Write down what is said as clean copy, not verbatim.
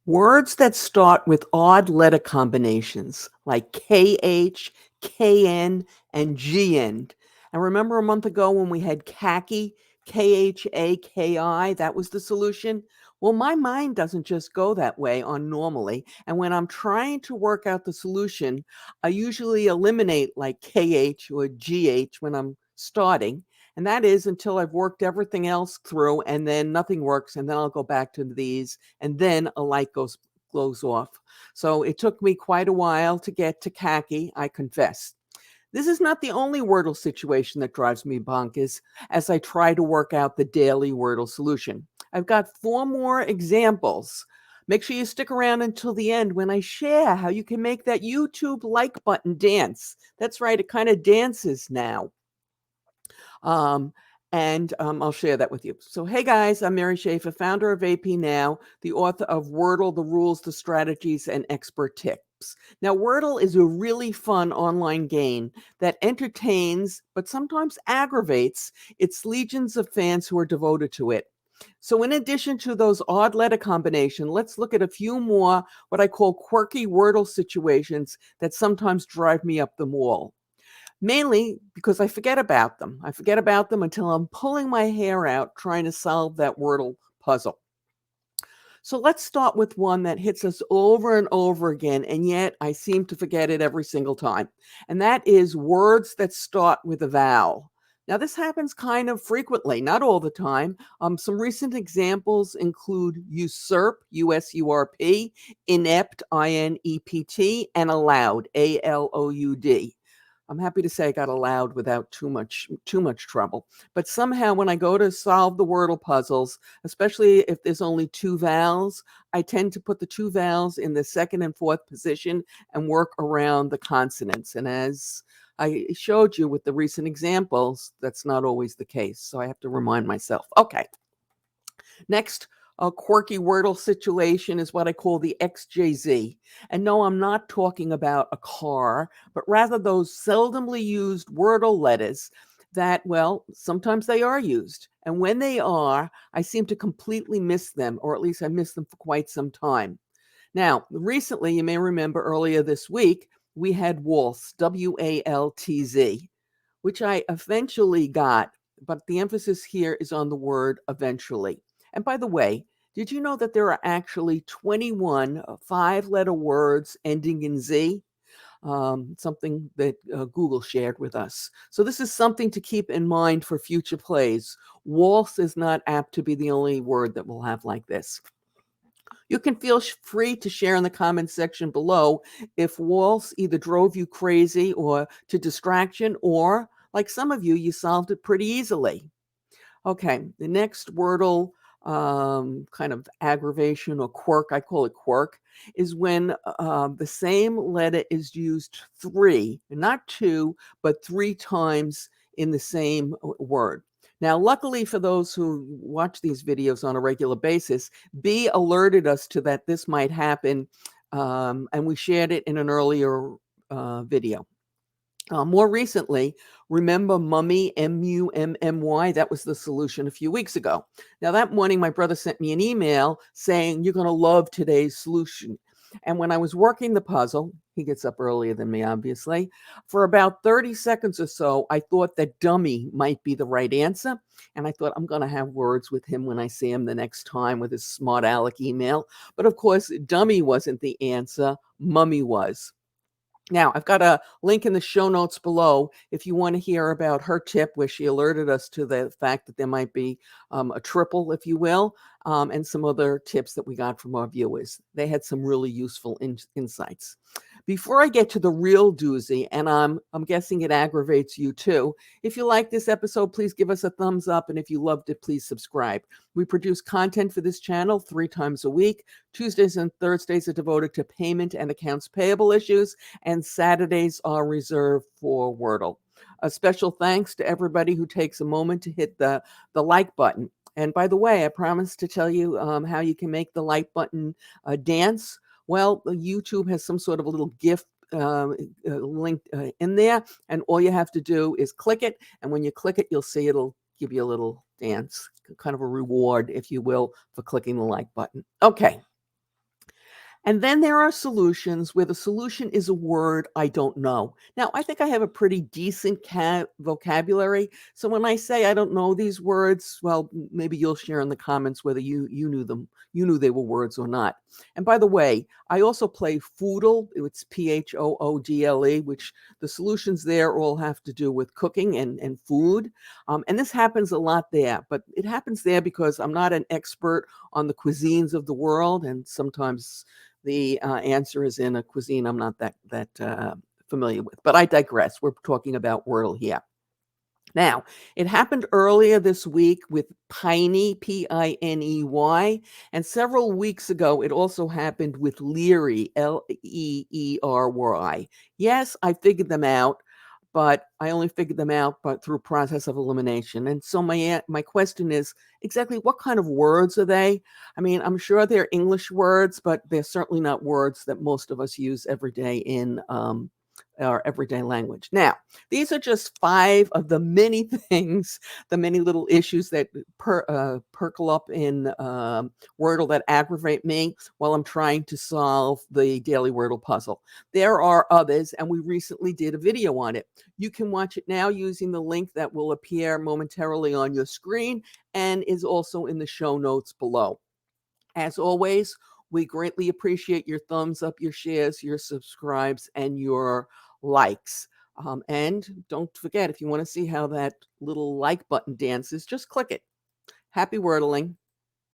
Words that start with odd letter combinations like KH, KN, and GN. And remember a month ago when we had khaki, KHAKI, that was the solution? Well, my mind doesn't just go that way on normally. And when I'm trying to work out the solution, I usually eliminate like KH or GH when I'm starting. And that is until I've worked everything else through and then nothing works. And then I'll go back to these and then a light glows off. So it took me quite a while to get to khaki, I confess. This is not the only Wordle situation that drives me bonkers as I try to work out the daily Wordle solution. I've got 4 more examples. Make sure you stick around until the end when I share how you can make that YouTube like button dance. That's right, it kind of dances now. I'll share that with you. So, hey guys, I'm Mary Schaefer, founder of AP Now, the author of Wordle, the Rules, the Strategies, and Expert Tips. Now, Wordle is a really fun online game that entertains, but sometimes aggravates its legions of fans who are devoted to it. So in addition to those odd letter combinations, let's look at a few more what I call quirky Wordle situations that sometimes drive me up the wall. Mainly because I forget about them. I forget about them until I'm pulling my hair out trying to solve that Wordle puzzle. So let's start with one that hits us over and over again, and yet I seem to forget it every single time. And that is words that start with a vowel. Now, this happens kind of frequently, not all the time. Some recent examples include usurp, USURP, inept, INEPT, and allowed, ALOUD. I'm happy to say I got allowed without too much trouble. But somehow when I go to solve the Wordle puzzles, especially if there's only 2 vowels, I tend to put the 2 vowels in the second and fourth position and work around the consonants. And as I showed you with the recent examples, that's not always the case. So I have to remind myself. Okay. Next, a quirky Wordle situation is what I call the XJZ. And no, I'm not talking about a car, but rather those seldomly used Wordle letters that, well, sometimes they are used. And when they are, I seem to completely miss them, or at least I miss them for quite some time. Now, recently, you may remember earlier this week, we had waltz, WALTZ, which I eventually got, but the emphasis here is on the word eventually. And by the way, did you know that there are actually 21 5-letter words ending in Z? Something that Google shared with us. So this is something to keep in mind for future plays. Waltz is not apt to be the only word that we'll have like this. You can feel free to share in the comments section below if waltz either drove you crazy or to distraction, or like some of you, you solved it pretty easily. Okay, the next Wordle kind of aggravation or quirk, I call it quirk, is when the same letter is used 3, not 2, but 3 times in the same word. Now, luckily for those who watch these videos on a regular basis, B alerted us to that this might happen, and we shared it in an earlier video. More recently, remember mummy, MUMMY? That was the solution a few weeks ago. Now, that morning, my brother sent me an email saying, you're going to love today's solution. And when I was working the puzzle, he gets up earlier than me, obviously, for about 30 seconds or so, I thought that dummy might be the right answer. And I thought, I'm going to have words with him when I see him the next time with his smart aleck email. But of course, dummy wasn't the answer, mummy was. Now, I've got a link in the show notes below if you want to hear about her tip where she alerted us to the fact that there might be a triple, if you will, and some other tips that we got from our viewers. They had some really useful insights. Before I get to the real doozy, and I'm guessing it aggravates you too, if you like this episode, please give us a thumbs up, and if you loved it, please subscribe. We produce content for this channel 3 times a week. Tuesdays and Thursdays are devoted to payment and accounts payable issues, and Saturdays are reserved for Wordle. A special thanks to everybody who takes a moment to hit the like button. And by the way, I promised to tell you how you can make the like button dance. Well, YouTube has some sort of a little GIF link in there, and all you have to do is click it, and when you click it, you'll see it'll give you a little dance, kind of a reward, if you will, for clicking the like button. Okay. And then there are solutions where the solution is a word I don't know. Now, I think I have a pretty decent vocabulary. So when I say I don't know these words, well, maybe you'll share in the comments whether you knew them, you knew they were words or not. And by the way, I also play Foodle. It's Phoodle, which the solutions there all have to do with cooking and food. And this happens a lot there, but it happens there because I'm not an expert on the cuisines of the world, and sometimes the answer is in a cuisine I'm not that familiar with. But I digress. We're talking about Wordle here. Now, it happened earlier this week with Piney, Piney, and several weeks ago, it also happened with Leery, Leery. Yes, I figured them out, but I only figured them out but through process of elimination. And so my question is, exactly what kind of words are they? I mean, I'm sure they're English words, but they're certainly not words that most of us use every day in our everyday language. Now, these are just 5 of the many things, the many little issues that perkle up in Wordle that aggravate me while I'm trying to solve the daily Wordle puzzle. There are others, and we recently did a video on it. You can watch it now using the link that will appear momentarily on your screen and is also in the show notes below. As always, we greatly appreciate your thumbs up, your shares, your subscribes, and your likes. And don't forget, if you want to see how that little like button dances, just click it. Happy Wordling.